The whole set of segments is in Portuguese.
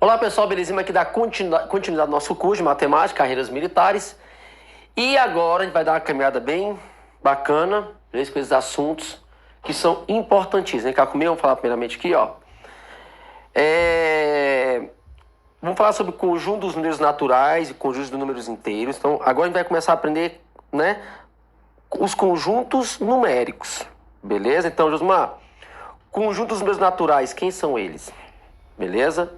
Olá pessoal, belezinha? Aqui da continuidade do nosso curso de matemática, carreiras militares. E agora a gente vai dar uma caminhada bem bacana, beleza? Com esses assuntos que são importantíssimos. Vem cá comigo, vamos falar primeiramente aqui, ó. Vamos falar sobre o conjunto dos números naturais e conjuntos dos números inteiros. Então agora a gente vai começar a aprender, né, os conjuntos numéricos, beleza? Então, Josmar, conjunto dos números naturais, quem são eles? Beleza?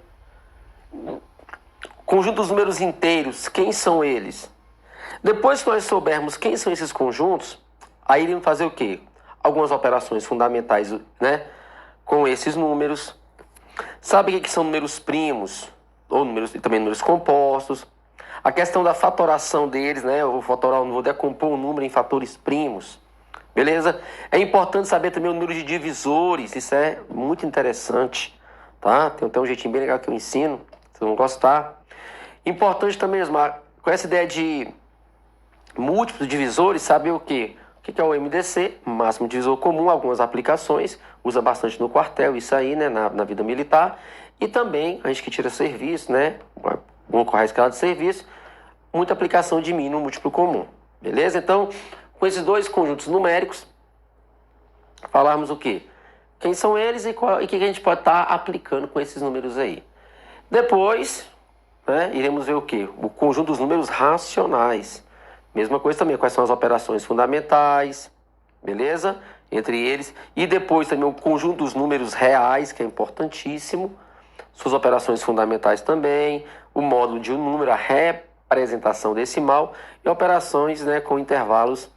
Conjunto dos números inteiros, quem são eles? Depois que nós soubermos quem são esses conjuntos, aí iremos fazer o quê? Algumas operações fundamentais, né, com esses números. Sabe o que são números primos? Ou números, também números compostos. A questão da fatoração deles, né? Eu vou decompor o número em fatores primos. Beleza? É importante saber também o número de divisores. Isso é muito interessante, tá? Tem até um jeitinho bem legal que eu ensino. Vocês vão gostar. Importante também, Osmar, com essa ideia de múltiplos divisores, saber o quê? O que é o MDC? Máximo divisor comum. Algumas aplicações. Usa bastante no quartel, isso aí, né? Na vida militar. E também, a gente que tira serviço, né? Vamos correr a escala de serviço. Muita aplicação de mínimo múltiplo comum. Beleza? Então, com esses dois conjuntos numéricos, falarmos o quê? Quem são eles e o que a gente pode estar aplicando com esses números aí. Depois, né, iremos ver o quê? O conjunto dos números racionais. Mesma coisa também, quais são as operações fundamentais, beleza? Entre eles. E depois também o conjunto dos números reais, que é importantíssimo. Suas operações fundamentais também. O módulo de um número, a representação decimal. E operações, né, com intervalos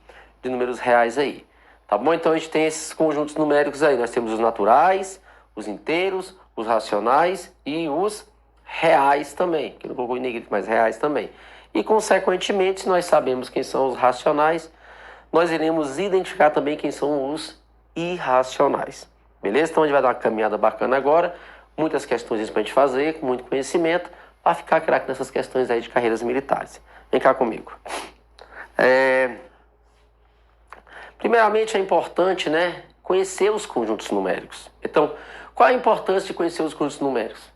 de números reais aí. Tá bom? Então a gente tem esses conjuntos numéricos aí. Nós temos os naturais, os inteiros, os racionais e os reais também. Que não colocou em negrito, mas reais também. E consequentemente, se nós sabemos quem são os racionais, nós iremos identificar também quem são os irracionais. Beleza? Então a gente vai dar uma caminhada bacana agora. Muitas questões para a gente fazer, com muito conhecimento, para ficar craque nessas questões aí de carreiras militares. Vem cá comigo. Primeiramente é importante, né, conhecer os conjuntos numéricos. Então, qual a importância de conhecer os conjuntos numéricos?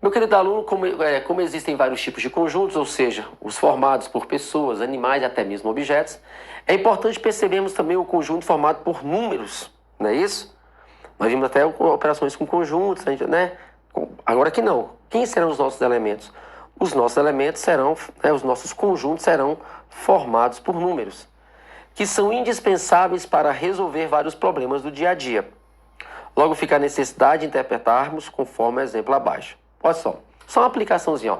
Meu querido aluno, como existem vários tipos de conjuntos, ou seja, os formados por pessoas, animais e até mesmo objetos, é importante percebermos também o conjunto formado por números, não é isso? Nós vimos até operações com conjuntos, né? Agora que não. Quem serão os nossos elementos? Os nossos elementos serão, né, os nossos conjuntos serão formados por números, que são indispensáveis para resolver vários problemas do dia a dia. Logo fica a necessidade de interpretarmos conforme o exemplo abaixo. Olha só uma aplicaçãozinha, ó.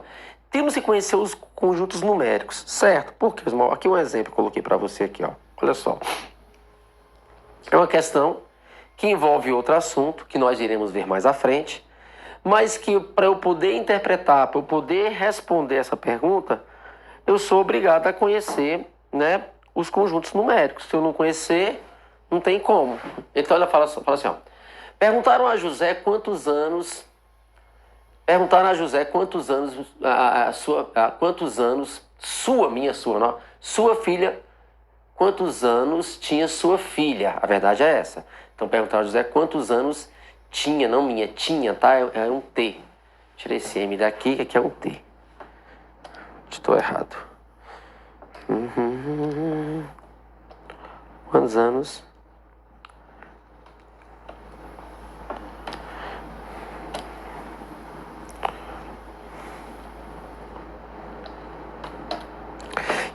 Temos que conhecer os conjuntos numéricos, certo? Por quê, irmão? Aqui um exemplo que eu coloquei para você aqui, ó. Olha só. É uma questão que envolve outro assunto, que nós iremos ver mais à frente, mas que para eu poder interpretar, para eu poder responder essa pergunta, eu sou obrigado a conhecer, né, os conjuntos numéricos. Se eu não conhecer, não tem como. Então ela fala assim, ó. Perguntaram a José quantos anos sua filha, quantos anos tinha sua filha? A verdade é essa. Então perguntaram a José quantos anos tinha, não minha, tinha, tá? É um T. Tirei esse M daqui, que aqui é um T. Estou errado. Quantos anos?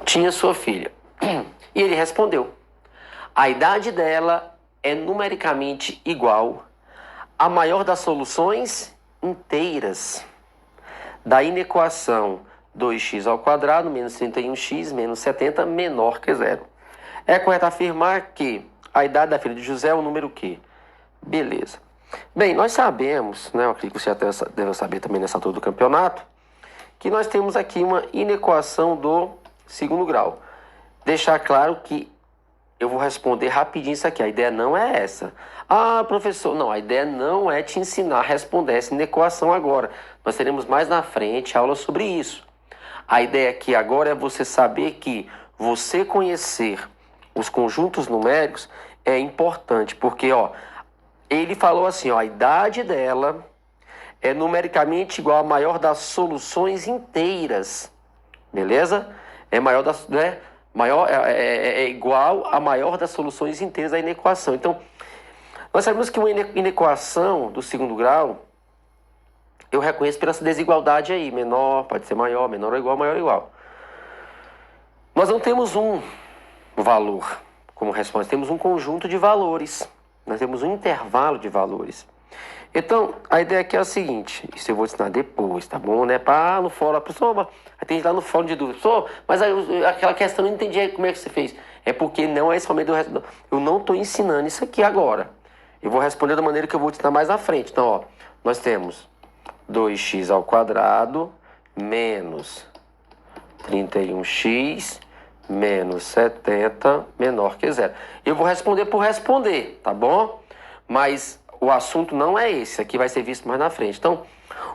Tinha sua filha. E ele respondeu: a idade dela é numericamente igual à maior das soluções inteiras da inequação 2x ao quadrado menos 31x menos 70 menor que zero. É correto afirmar que a idade da filha de José é o número quê? Beleza. Bem, nós sabemos, né, eu acredito que você até deve saber também nessa altura do campeonato, que nós temos aqui uma inequação do segundo grau. Deixar claro que eu vou responder rapidinho isso aqui. A ideia não é essa. Ah, professor, não, a ideia não é te ensinar a responder essa inequação agora. Nós teremos mais na frente aula sobre isso. A ideia aqui agora é você saber que você conhecer os conjuntos numéricos é importante, porque ó, ele falou assim, ó, a idade dela é numericamente igual a maior das soluções inteiras. Beleza? É maior das, né? Maior, é igual a maior das soluções inteiras da inequação. Então, nós sabemos que uma inequação do segundo grau, eu reconheço pela essa desigualdade aí. Menor, pode ser maior, menor ou igual, maior ou igual. Nós não temos um valor como resposta, temos um conjunto de valores. Nós temos um intervalo de valores. Então, a ideia aqui é a seguinte, isso eu vou ensinar depois, tá bom? Né? Para no fórum, a pessoa, tem lá no fórum de dúvida, mas aquela questão eu não entendi como é que você fez. É porque não é somente o resto. Eu não estou ensinando isso aqui agora. Eu vou responder da maneira que eu vou te ensinar mais à frente. Então, ó, nós temos 2x ao quadrado menos 31x menos 70 menor que zero. Eu vou responder por responder, tá bom? Mas o assunto não é esse, aqui vai ser visto mais na frente. Então,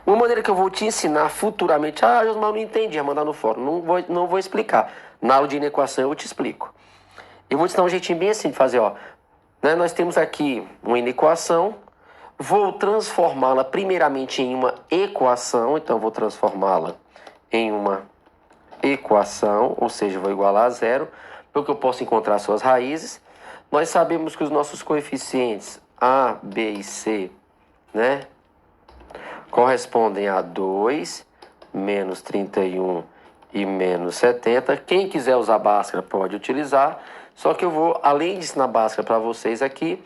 uma maneira que eu vou te ensinar futuramente, Josmar, eu não entendi, é mandar no fórum, não vou explicar. Na aula de inequação eu te explico. Eu vou te dar um jeitinho bem assim de fazer, ó. Né? Nós temos aqui uma inequação, vou transformá-la primeiramente em uma equação, então vou transformá-la em uma equação, ou seja, vou igualar a zero, porque eu posso encontrar suas raízes. Nós sabemos que os nossos coeficientes A, B e C, né, correspondem a 2, menos 31 e menos 70. Quem quiser usar Bhaskara pode utilizar, só que eu vou, além de ensinar Bhaskara para vocês aqui,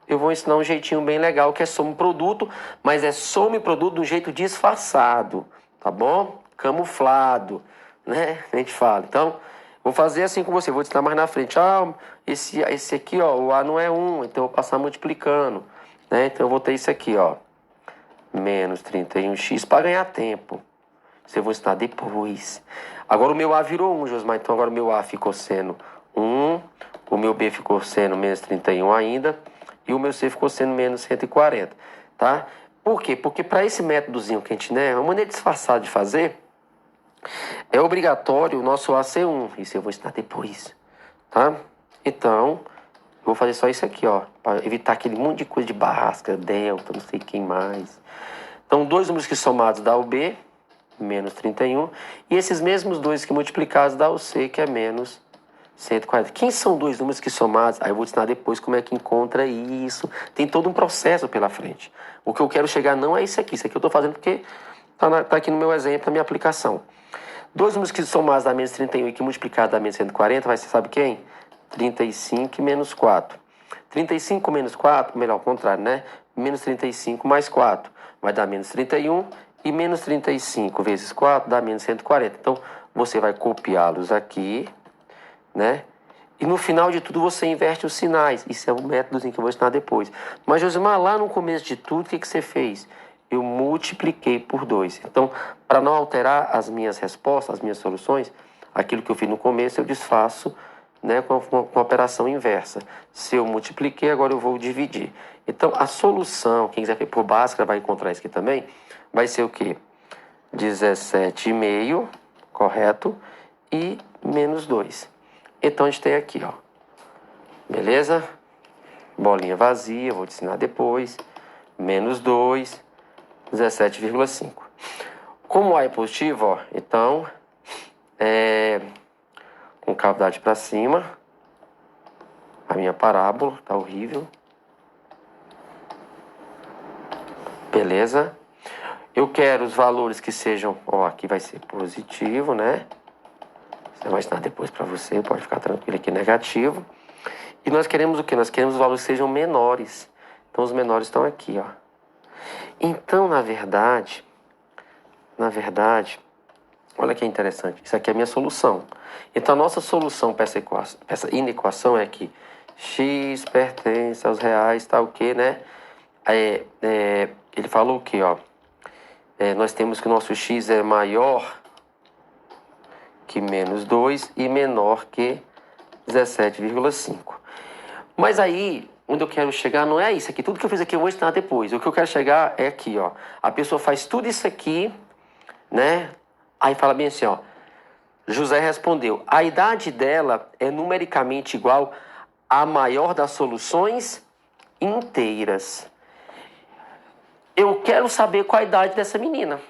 eu vou ensinar um jeitinho bem legal que é soma e produto, mas é soma e produto de um jeito disfarçado, tá bom? Camuflado, né? A gente fala. Então, vou fazer assim com você, vou te ensinar mais na frente. Esse aqui, ó, o A não é 1, então eu vou passar multiplicando, né? Então eu vou ter isso aqui, ó, menos 31x para ganhar tempo. Isso eu vou ensinar depois. Agora o meu A virou 1, Josmar, então agora o meu A ficou sendo 1, o meu B ficou sendo menos 31 ainda, e o meu C ficou sendo menos 140, tá? Por quê? Porque para esse métodozinho que a gente, né, é uma maneira disfarçada de fazer, é obrigatório o nosso A ser 1. Isso eu vou ensinar depois, tá? Então, eu vou fazer só isso aqui, ó, para evitar aquele monte de coisa de Bhaskara, delta, não sei quem mais. Então, dois números que somados dá o B, menos 31, e esses mesmos dois que multiplicados dá o C, que é menos 140. Quem são dois números que somados? Aí eu vou te ensinar depois como é que encontra isso. Tem todo um processo pela frente. O que eu quero chegar não é isso aqui. Isso aqui eu estou fazendo porque tá aqui no meu exemplo, na minha aplicação. Dois números que somados dá menos 31 e que multiplicados dá menos 140, vai ser, sabe quem? 35 e menos 4. 35 menos 4, melhor, ao contrário, né? Menos 35 mais 4 vai dar menos 31 e menos 35 vezes 4 dá menos 140. Então, você vai copiá-los aqui, né? E no final de tudo você inverte os sinais. Isso é um métodozinho que eu vou ensinar depois. Mas, Josimar, lá no começo de tudo, o que você fez? Eu multipliquei por 2. Então, para não alterar as minhas respostas, as minhas soluções, aquilo que eu fiz no começo eu desfaço, né, com a operação inversa. Se eu multipliquei, agora eu vou dividir. Então, a solução, quem quiser ver por Bhaskara vai encontrar isso aqui também, vai ser o quê? 17,5, correto? E menos 2. Então, a gente tem aqui, ó. Beleza? Bolinha vazia, vou te ensinar depois. Menos 2, 17,5. Como A é positivo, ó, então, com cavidade para cima, a minha parábola tá horrível. Beleza? Eu quero os valores que sejam, ó, aqui vai ser positivo, né? Você vai ensinar depois para você, pode ficar tranquilo aqui, negativo. E nós queremos o quê? Nós queremos os valores que sejam menores. Então, os menores estão aqui, ó. Então, na verdade, olha que interessante. Isso aqui é a minha solução. Então, a nossa solução para essa inequação é que x pertence aos reais, tá o quê, né? Ele falou o quê, ó? Nós temos que o nosso x é maior que menos 2 e menor que 17,5. Mas aí, onde eu quero chegar não é isso aqui. Tudo que eu fiz aqui eu vou ensinar depois. O que eu quero chegar é aqui, ó. A pessoa faz tudo isso aqui, né? Aí fala bem assim, ó. José respondeu, a idade dela é numericamente igual à maior das soluções inteiras. Eu quero saber qual a idade dessa menina,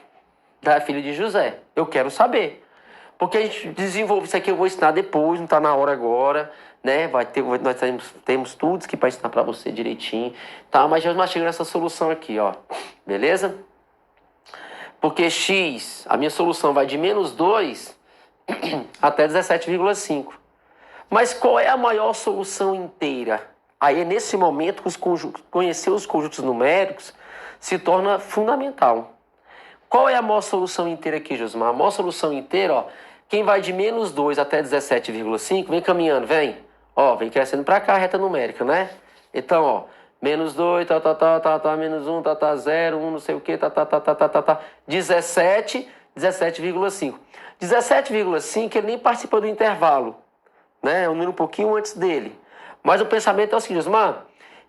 da filha de José. Eu quero saber. Porque a gente desenvolve isso aqui, eu vou ensinar depois, não está na hora agora, né? Nós temos tudo que para ensinar para você direitinho, tá? Mas já chegando nessa solução aqui, ó. Beleza? Porque x, a minha solução vai de -2 até 17,5. Mas qual é a maior solução inteira? Aí é nesse momento que conhecer os conjuntos numéricos se torna fundamental. Qual é a maior solução inteira aqui, Josmar? A maior solução inteira, ó, quem vai de -2 até 17,5, vem caminhando, vem. Ó, vem crescendo para cá a reta numérica, né? Então, ó, -2, -1, 0, 1, não sei o que, 17, 17,5. 17,5 ele nem participa do intervalo, né? É um número um pouquinho antes dele. Mas o pensamento é o seguinte, Osmar,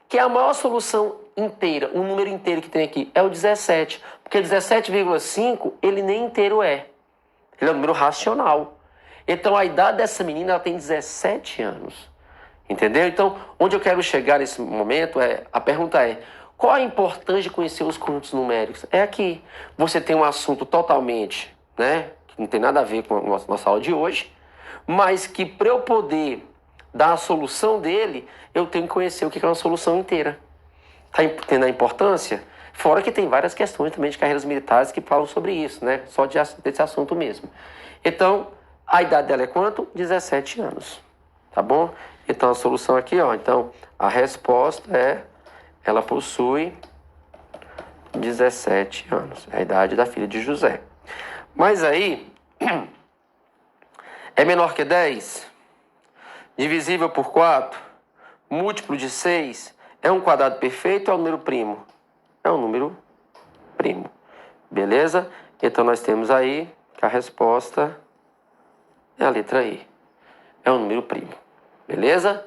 que a maior solução inteira, um número inteiro que tem aqui, é o 17. Porque 17,5 ele nem inteiro é. Ele é um número racional. Então a idade dessa menina ela tem 17 anos. Entendeu? Então, onde eu quero chegar nesse momento a pergunta é, qual a importância de conhecer os conjuntos numéricos? É aqui. Você tem um assunto totalmente, né, que não tem nada a ver com a nossa aula de hoje, mas que para eu poder dar a solução dele, eu tenho que conhecer o que é uma solução inteira. Está entendendo a importância? Fora que tem várias questões também de carreiras militares que falam sobre isso, né? Só desse assunto mesmo. Então, a idade dela é quanto? 17 anos. Tá bom? Então, a solução aqui, ó. Então, a resposta é... Ela possui 17 anos. É a idade da filha de José. Mas aí... É menor que 10? Divisível por 4? Múltiplo de 6? É um quadrado perfeito ou é um número primo? É um número primo. Beleza? Então nós temos aí que a resposta é a letra E. É um número primo. Beleza?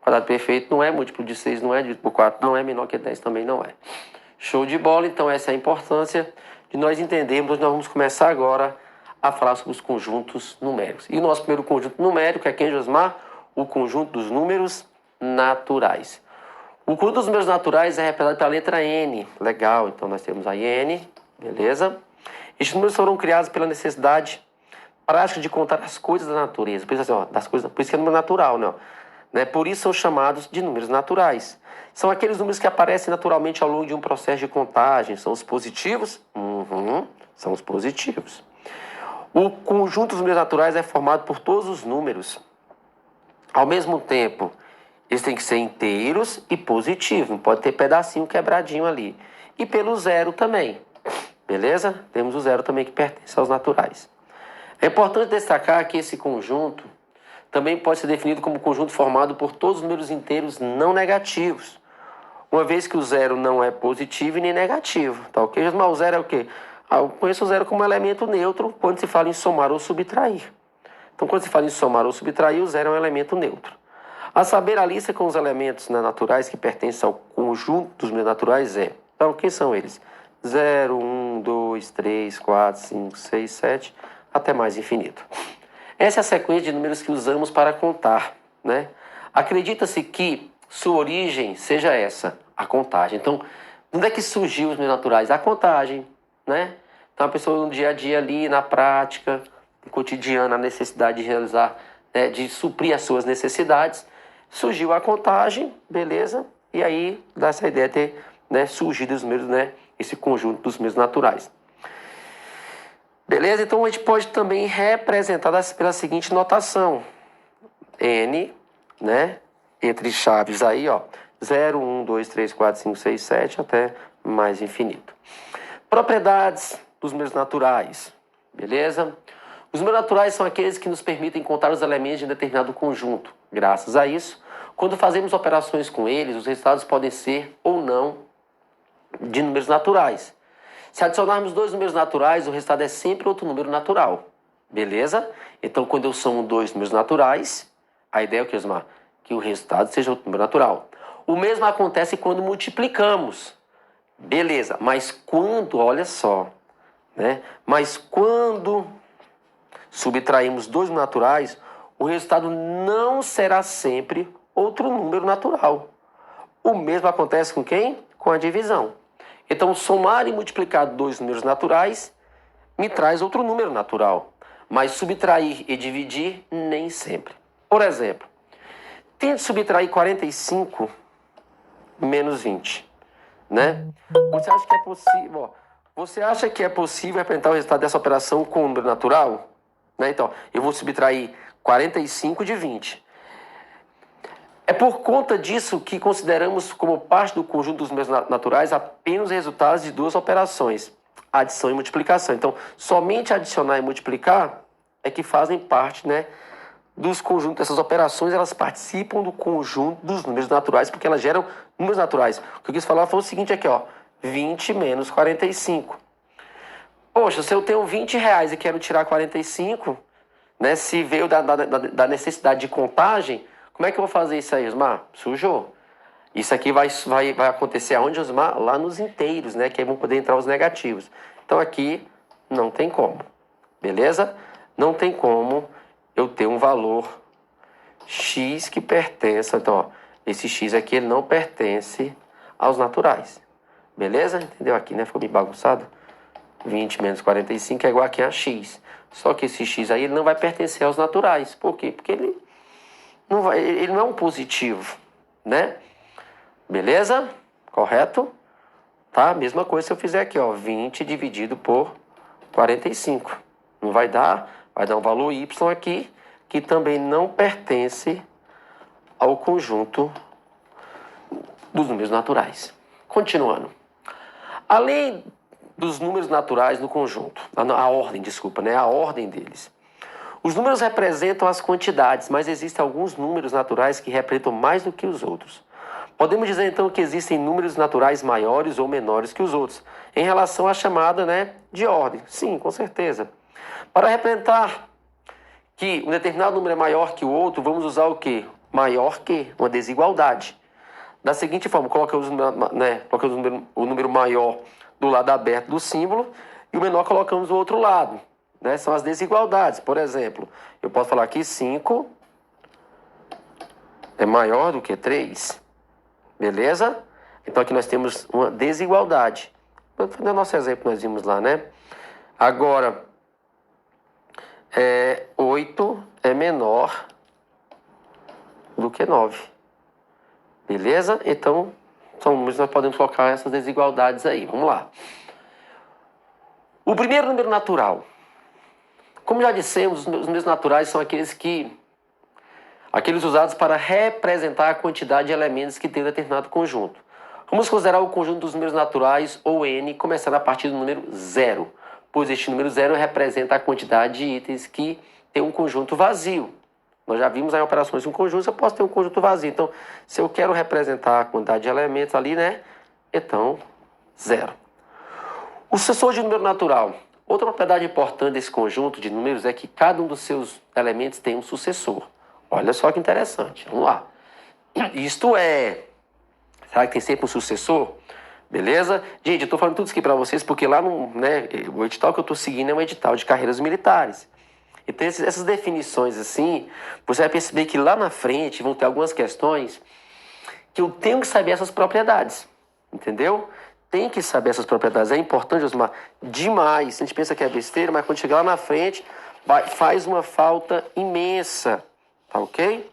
Quadrado perfeito não é, múltiplo de 6 não é, dividido por 4 não é, menor que 10 também não é. Show de bola. Então essa é a importância de nós entendermos. Nós vamos começar agora a falar sobre os conjuntos numéricos. E o nosso primeiro conjunto numérico é quem, Josmar? O conjunto dos números naturais. O conjunto dos números naturais é representado pela letra N. Legal, então nós temos a N, beleza? Estes números foram criados pela necessidade prática de contar as coisas da natureza. Por isso, assim, ó, por isso que é número natural, né? Por isso são chamados de números naturais. São aqueles números que aparecem naturalmente ao longo de um processo de contagem. São os positivos? São os positivos. O conjunto dos números naturais é formado por todos os números. Ao mesmo tempo, eles têm que ser inteiros e positivos. Não pode ter pedacinho quebradinho ali. E pelo zero também. Beleza? Temos o zero também que pertence aos naturais. É importante destacar que esse conjunto também pode ser definido como conjunto formado por todos os números inteiros não negativos. Uma vez que o zero não é positivo e nem negativo. Tá ok? Mas o zero é o quê? Eu conheço o zero como elemento neutro quando se fala em somar ou subtrair. Então, quando se fala em somar ou subtrair, o zero é um elemento neutro. A saber, a lista com os elementos, né, naturais que pertencem ao conjunto dos números naturais é... Então, quem são eles? 0, 1, 2, 3, 4, 5, 6, 7, até mais infinito. Essa é a sequência de números que usamos para contar, né? Acredita-se que sua origem seja essa, a contagem. Então, onde é que surgiu os números naturais? A contagem, né? Então, a pessoa no dia a dia ali, na prática, no cotidiano, a necessidade de realizar, né, de suprir as suas necessidades, surgiu a contagem, beleza? E aí dá essa ideia de ter, né, surgido os números, né, esse conjunto dos números naturais. Beleza? Então a gente pode também representar pela seguinte notação. N, né? Entre chaves aí, ó. 0, 1, 2, 3, 4, 5, 6, 7, até mais infinito. Propriedades dos números naturais. Beleza? Os números naturais são aqueles que nos permitem contar os elementos de um determinado conjunto. Graças a isso, quando fazemos operações com eles, os resultados podem ser ou não de números naturais. Se adicionarmos dois números naturais, o resultado é sempre outro número natural. Beleza? Então, quando eu somo dois números naturais, a ideia é o que, Osmar? Que o resultado seja outro número natural. O mesmo acontece quando multiplicamos. Beleza, mas quando, olha só, né? Mas quando subtraímos dois números naturais, o resultado não será sempre outro número natural. O mesmo acontece com quem? Com a divisão. Então, somar e multiplicar dois números naturais me traz outro número natural. Mas subtrair e dividir, nem sempre. Por exemplo, tente subtrair 45 menos 20, né? Você acha que é possível? Ó, você acha que é possível representar o resultado dessa operação com um número natural? Né? Então, eu vou subtrair 45 de 20. É por conta disso que consideramos como parte do conjunto dos números naturais apenas os resultados de duas operações, adição e multiplicação. Então, somente adicionar e multiplicar é que fazem parte, né, dos conjuntos dessas operações. Elas participam do conjunto dos números naturais porque elas geram números naturais. O que eu quis falar foi o seguinte aqui, ó, 20 menos 45. Poxa, se eu tenho 20 reais e quero tirar 45, né, se veio da necessidade de contagem, como é que eu vou fazer isso aí, Osmar? Sujou. Isso aqui vai acontecer aonde, Osmar? Lá nos inteiros, né? Que aí vão poder entrar os negativos. Então aqui não tem como. Beleza? Não tem como eu ter um valor x que pertença. Então, ó, esse x aqui ele não pertence aos naturais. Beleza? Entendeu aqui, né? Ficou meio bagunçado. 20 menos 45 é igual aqui a x. Só que esse x aí ele não vai pertencer aos naturais. Por quê? Porque ele não é um positivo, né? Beleza? Correto? Tá? Mesma coisa se eu fizer aqui, ó, 20 dividido por 45. Não vai dar um valor y aqui, que também não pertence ao conjunto dos números naturais. Continuando. Além dos números naturais no conjunto, a ordem, desculpa, né? A ordem deles. Os números representam as quantidades, mas existem alguns números naturais que representam mais do que os outros. Podemos dizer então que existem números naturais maiores ou menores que os outros, em relação à chamada, né, de ordem. Sim, com certeza. Para representar que um determinado número é maior que o outro, vamos usar o quê? Maior que, uma desigualdade. Da seguinte forma, colocamos, né, o número maior do lado aberto do símbolo e o menor colocamos do outro lado. Né? São as desigualdades. Por exemplo, eu posso falar que 5 é maior do que 3. Beleza? Então aqui nós temos uma desigualdade. No nosso exemplo nós vimos lá, né? Agora, 8 é menor do que 9. Beleza? Então, nós podemos colocar essas desigualdades aí. Vamos lá. O primeiro número natural. Como já dissemos, os números naturais são aqueles usados para representar a quantidade de elementos que tem um determinado conjunto. Vamos considerar o conjunto dos números naturais, ou n, começando a partir do número 0, pois este número 0 representa a quantidade de itens que tem um conjunto vazio. Nós já vimos aí operações com conjuntos, eu posso ter um conjunto vazio. Então, se eu quero representar a quantidade de elementos ali, né? Então, 0. O sucessor de número natural. Outra propriedade importante desse conjunto de números é que cada um dos seus elementos tem um sucessor. Olha só que interessante. Vamos lá. Isto é... Será que tem sempre um sucessor? Beleza? Gente, eu estou falando tudo isso aqui para vocês porque lá no... Né, o edital que eu estou seguindo é um edital de carreiras militares. Então, essas definições assim, você vai perceber que lá na frente vão ter algumas questões que eu tenho que saber essas propriedades. Entendeu? Tem que saber essas propriedades. É importante, Osmar, demais. A gente pensa que é besteira, mas quando chegar lá na frente, faz uma falta imensa. Tá ok?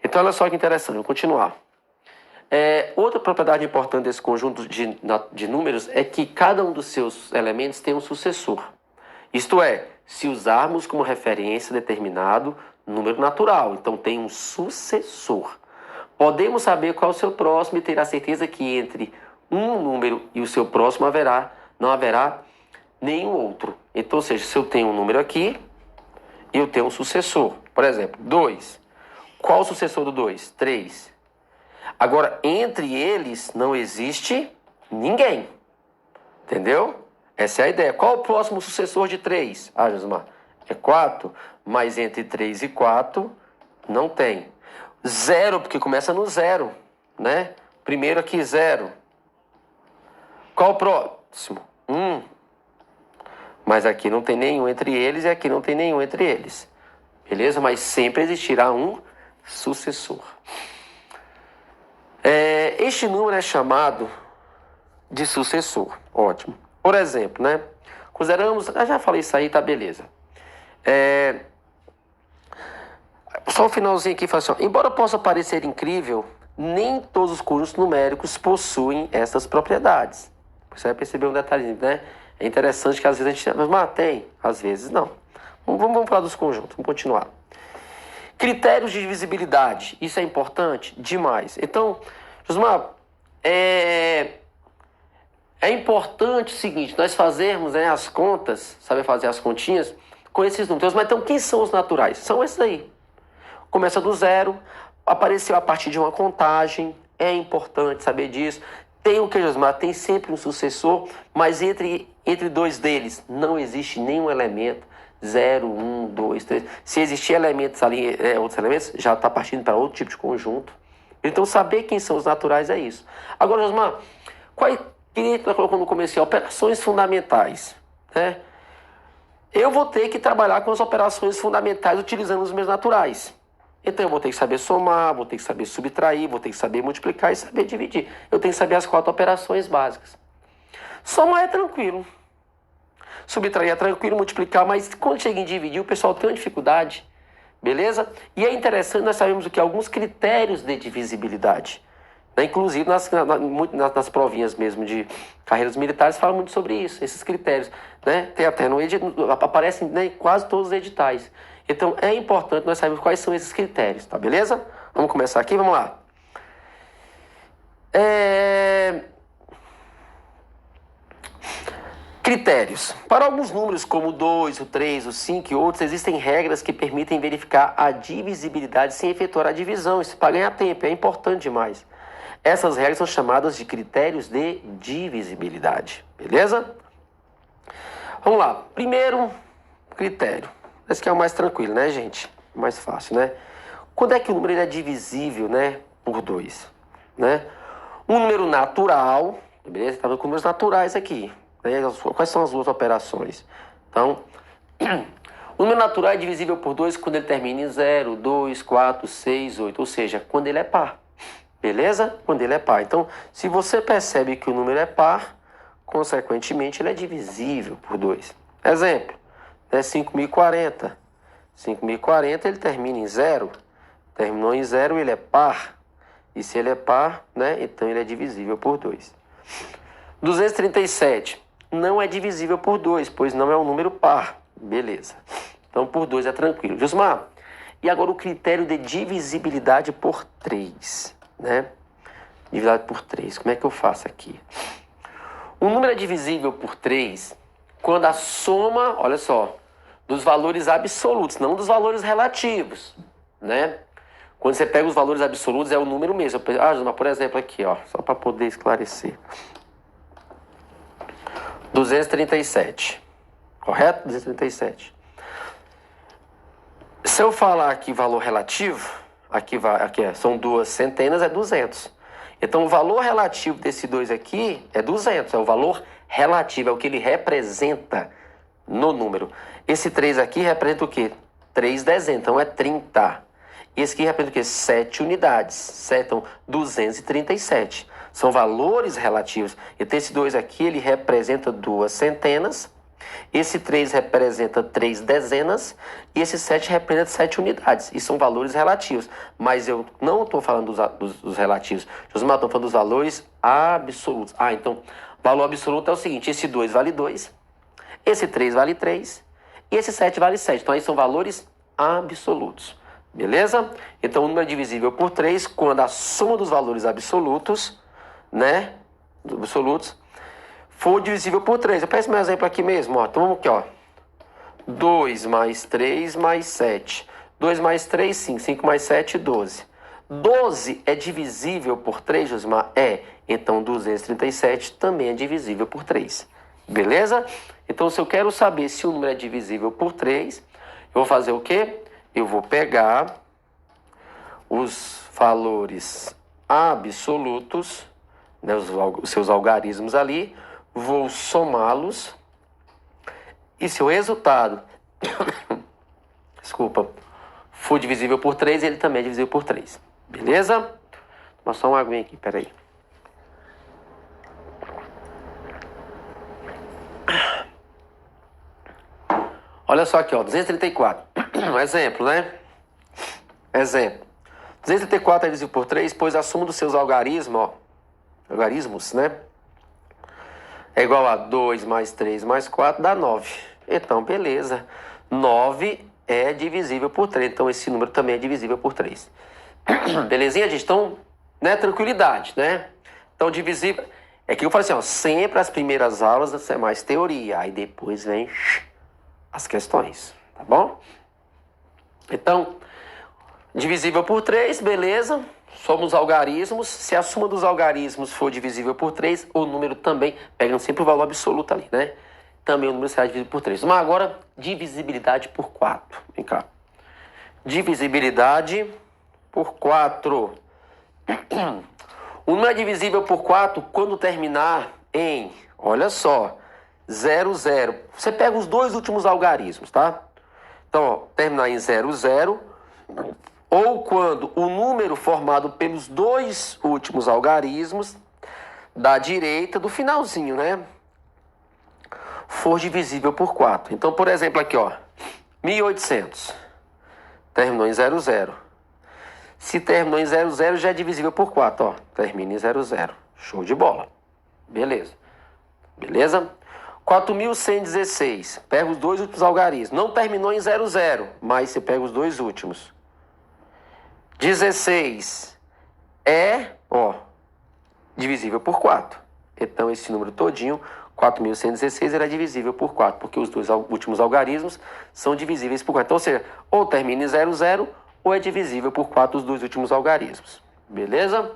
Então, olha só que interessante. Vou continuar. Outra propriedade importante desse conjunto de números é que cada um dos seus elementos tem um sucessor. Isto é, se usarmos como referência determinado número natural. Então, tem um sucessor. Podemos saber qual é o seu próximo e ter a certeza que entre um número e o seu próximo não haverá nenhum outro. Então, ou seja, se eu tenho um número aqui, eu tenho um sucessor. Por exemplo, 2. Qual o sucessor do 2? 3. Agora, entre eles não existe ninguém. Entendeu? Essa é a ideia. Qual o próximo sucessor de 3? Ah, Josmar, é 4, mas entre 3 e 4 não tem. 0, porque começa no 0, né? Primeiro aqui, 0. Qual o próximo? 1. Mas aqui não tem nenhum entre eles e aqui não tem nenhum entre eles. Beleza? Mas sempre existirá um sucessor. Este número é chamado de sucessor. Ótimo. Por exemplo, né? Consideramos, já falei isso aí, tá beleza. Só o finalzinho aqui, fala assim, ó, embora possa parecer incrível, nem todos os conjuntos numéricos possuem essas propriedades. Você vai perceber um detalhe, né? É interessante que às vezes a gente... Mas tem, às vezes não. Vamos falar dos conjuntos, vamos continuar. Critérios de divisibilidade, isso é importante? Demais. Então, Josmar, é importante o seguinte, nós fazermos, né, as contas, saber fazer as continhas com esses números. Mas então, quem são os naturais? São esses aí. Começa do zero, apareceu a partir de uma contagem, é importante saber disso. Tem o que, Josmar? Tem sempre um sucessor, mas entre dois deles não existe nenhum elemento. 0, 1, 2, 3. Se existir elementos ali, outros elementos, já está partindo para outro tipo de conjunto. Então, saber quem são os naturais é isso. Agora, Josmar, quem colocou no começo? Operações fundamentais, né? Eu vou ter que trabalhar com as operações fundamentais utilizando os meus naturais. Então eu vou ter que saber somar, vou ter que saber subtrair, vou ter que saber multiplicar e saber dividir. Eu tenho que saber as 4 operações básicas. Somar é tranquilo. Subtrair é tranquilo, multiplicar, mas quando chega em dividir, o pessoal tem uma dificuldade. Beleza? E é interessante, nós sabemos o que? Alguns critérios de divisibilidade. Né? Inclusive nas provinhas mesmo de carreiras militares falam muito sobre isso, esses critérios. Né? Tem até aparecem, né, em quase todos os editais. Então é importante nós sabermos quais são esses critérios, tá beleza? Vamos começar aqui, vamos lá. Critérios. Para alguns números como o 2, o 3, o 5 e outros, existem regras que permitem verificar a divisibilidade sem efetuar a divisão. Isso para ganhar tempo, é importante demais. Essas regras são chamadas de critérios de divisibilidade. Beleza? Vamos lá. Primeiro critério. Esse aqui é o mais tranquilo, né, gente? Mais fácil, né? Quando é que o número é divisível, né, por 2? Né? Um número natural, beleza? Estamos com números naturais aqui. Né? Quais são as duas operações? Então, o número natural é divisível por 2 quando ele termina em 0, 2, 4, 6, 8. Ou seja, quando ele é par. Beleza? Quando ele é par. Então, se você percebe que o número é par, consequentemente ele é divisível por 2. Exemplo, né? 5.040. 5.040 ele termina em 0. Terminou em 0, ele é par. E se ele é par, né? Então ele é divisível por 2. 237 não é divisível por 2, pois não é um número par. Beleza. Então por 2 é tranquilo. Josmar, e agora o critério de divisibilidade por 3. Né? Divisibilidade por 3. Como é que eu faço aqui? O número é divisível por 3 quando a soma, olha só, dos valores absolutos, não dos valores relativos, né? Quando você pega os valores absolutos, é o número mesmo. Mas por exemplo aqui, ó, só para poder esclarecer. 237, correto? 237. Se eu falar aqui valor relativo, são 2 centenas, é 200. Então o valor relativo desse 2 aqui é 200, é o valor relativo, é o que ele representa no número. Esse 3 aqui representa o quê? 3 dezenas, então é 30. E esse aqui representa o quê? 7 unidades, então 237. São valores relativos. Então esse 2 aqui, ele representa 2 centenas. Esse 3 representa 3 dezenas. E esse 7 representa 7 unidades. E são valores relativos. Mas eu não estou falando dos relativos. Josmar, estou falando dos valores absolutos. Então, valor absoluto é o seguinte. Esse 2 vale 2. Esse 3 vale 3. E esse 7 vale 7. Então, aí são valores absolutos. Beleza? Então, o número é divisível por 3 quando a soma dos valores absolutos, né? Absolutos, for divisível por 3. Eu peço meu exemplo aqui mesmo, ó. Então, vamos aqui, ó. 2 mais 3 mais 7. 2 mais 3, 5. 5 mais 7, 12. 12 é divisível por 3, Josmar? É. Então, 237 também é divisível por 3. Beleza? Então, se eu quero saber se o número é divisível por 3, eu vou fazer o quê? Eu vou pegar os valores absolutos, né, os seus algarismos ali, vou somá-los e se o resultado desculpa, for divisível por 3, ele também é divisível por 3. Beleza? Vou só uma aguinha aqui, peraí. Olha só aqui, ó, 234. Um exemplo, né? Exemplo. 234 é divisível por 3, pois a soma dos seus algarismos, né? É igual a 2 mais 3 mais 4 dá 9. Então, beleza. 9 é divisível por 3. Então, esse número também é divisível por 3. Belezinha, gente? Então, né? Tranquilidade, né? Então, divisível... É que eu falei assim, ó. Sempre as primeiras aulas é mais teoria. Aí depois vem as questões. Tá bom? Então, divisível por 3, beleza. Somos algarismos. Se a soma dos algarismos for divisível por 3, o número também, pegando sempre o valor absoluto ali, né? Também o número será dividido por 3. Mas agora, divisibilidade por 4. Vem cá. Divisibilidade por 4. O número é divisível por 4 quando terminar em, olha só, 0, 0. Você pega os dois últimos algarismos, tá? Então, ó, terminar em 0, 0. Ou quando o número formado pelos dois últimos algarismos da direita, do finalzinho, né? For divisível por 4. Então, por exemplo, aqui, ó. 1800. Terminou em 00. Se terminou em 00, já é divisível por 4, ó. Termina em 00. Show de bola. Beleza. Beleza? 4116. Pega os dois últimos algarismos. Não terminou em 00, mas você pega os dois últimos. 16 é, ó, divisível por 4. Então, esse número todinho, 4.116, era divisível por 4, porque os dois últimos algarismos são divisíveis por 4. Então, ou seja, ou termina em 00, ou é divisível por 4 os dois últimos algarismos. Beleza?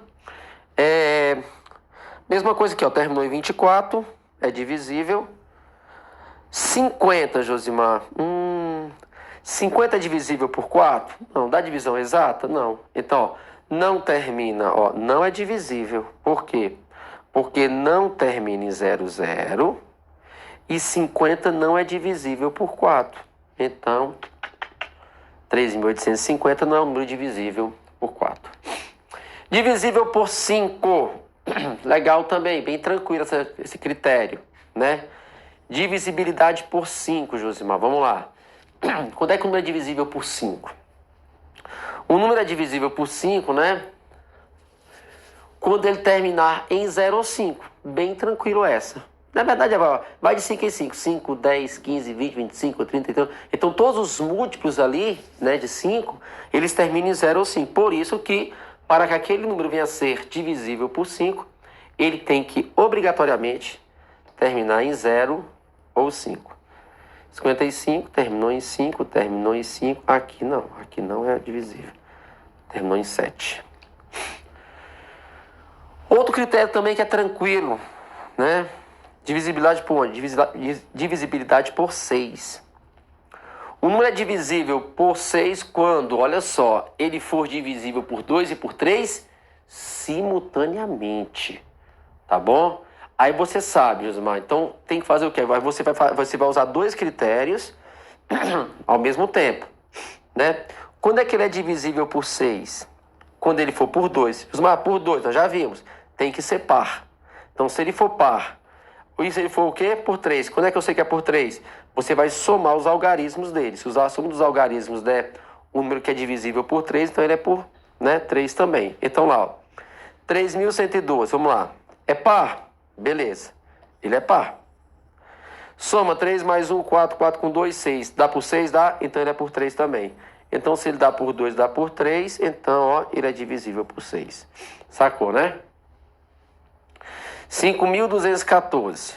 Mesma coisa aqui, ó, terminou em 24, é divisível. 50, Josimar. 50 é divisível por 4? Não. Dá divisão exata? Não. Então, ó, não termina, ó, não é divisível. Por quê? Porque não termina em 00 e 50 não é divisível por 4. Então, 3.850 não é um número divisível por 4. Divisível por 5. Legal também, bem tranquilo esse critério, né? Divisibilidade por 5, Josimar. Vamos lá. Quando é que o número é divisível por 5? O número é divisível por 5, né? Quando ele terminar em 0 ou 5. Bem tranquilo essa. Na verdade, vai de 5 em 5. 5, 10, 15, 20, 25, 30, 30. Então, todos os múltiplos ali, né, de 5, eles terminam em 0 ou 5. Por isso que, para que aquele número venha a ser divisível por 5, ele tem que, obrigatoriamente, terminar em 0 ou 5. 55, terminou em 5, terminou em 5. Aqui não é divisível. Terminou em 7. Outro critério também que é tranquilo, né? Divisibilidade por onde? Divisibilidade por 6. O número é divisível por 6 quando, olha só, ele for divisível por 2 e por 3 simultaneamente. Tá bom? Aí você sabe, Josimar. Então tem que fazer o quê? Você vai usar dois critérios ao mesmo tempo, né? Quando é que ele é divisível por 6? Quando ele for por 2. Josimar, por 2, nós já vimos. Tem que ser par. Então, se ele for par, e se ele for o quê? Por 3. Quando é que eu sei que é por 3? Você vai somar os algarismos dele. Se usar a soma dos algarismos der um número que é divisível por 3, então ele é por, né, 3 também. Então lá, ó, 3.112, vamos lá. É par? Beleza. Ele é par. Soma 3 mais 1, 4, 4 com 2, 6. Dá por 6? Dá. Então ele é por 3 também. Então se ele dá por 2, dá por 3. Então, ó, ele é divisível por 6. Sacou, né? 5.214.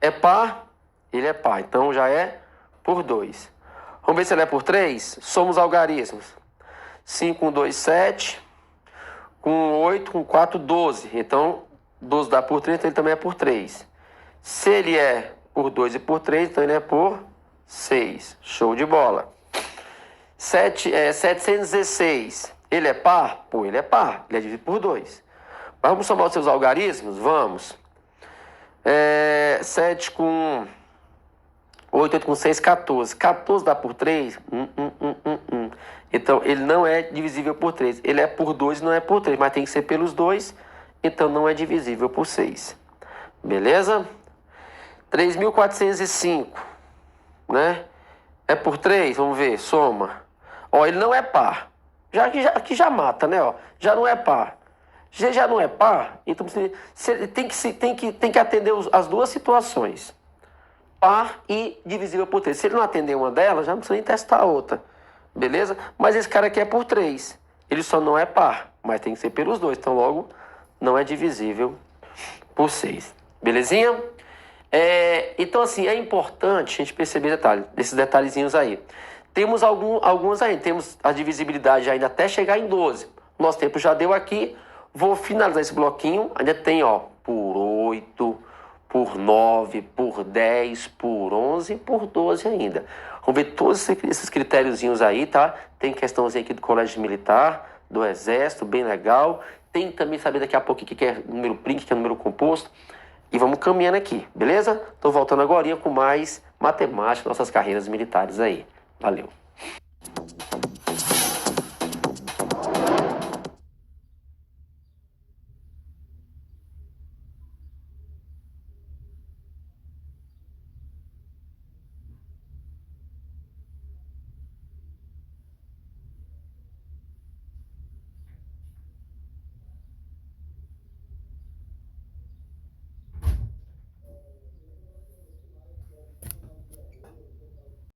É par? Ele é par. Então já é por 2. Vamos ver se ele é por 3? Somos algarismos. 5 com 2, 7. Com 8, com 4, 12. Então, 12 dá por 3, então ele também é por 3. Se ele é por 2 e por 3, então ele é por 6. Show de bola. 716. Ele é par? Pô, ele é par. Ele é dividido por 2. Mas vamos somar os seus algarismos? Vamos. 7 com 8, 8 com 6, 14. 14 dá por 3? Então, ele não é divisível por 3. Ele é por 2 e não é por 3. Mas tem que ser pelos 2. Então, não é divisível por 6. Beleza? 3.405. Né? É por 3, vamos ver, soma. Ó, ele não é par. Aqui já mata, né? Ó, já não é par. Se já não é par, então você tem que atender as duas situações. Par e divisível por 3. Se ele não atender uma delas, já não precisa nem testar a outra. Beleza? Mas esse cara aqui é por 3. Ele só não é par, mas tem que ser pelos dois. Então logo não é divisível por 6. Belezinha? Então assim, é importante a gente perceber esses detalhezinhos aí. Temos alguns aí. Temos a divisibilidade ainda até chegar em 12. Nosso tempo já deu aqui. Vou finalizar esse bloquinho. Ainda tem, ó, por 8, por 9, por 10, por 11 e por 12 ainda. Vamos ver todos esses critériozinhos aí, tá? Tem questãozinha aqui do colégio militar, do exército, bem legal. Tem também saber daqui a pouco o que é número primo, o que é número composto. E vamos caminhando aqui, beleza? Tô voltando agora com mais matemática, nossas carreiras militares aí. Valeu!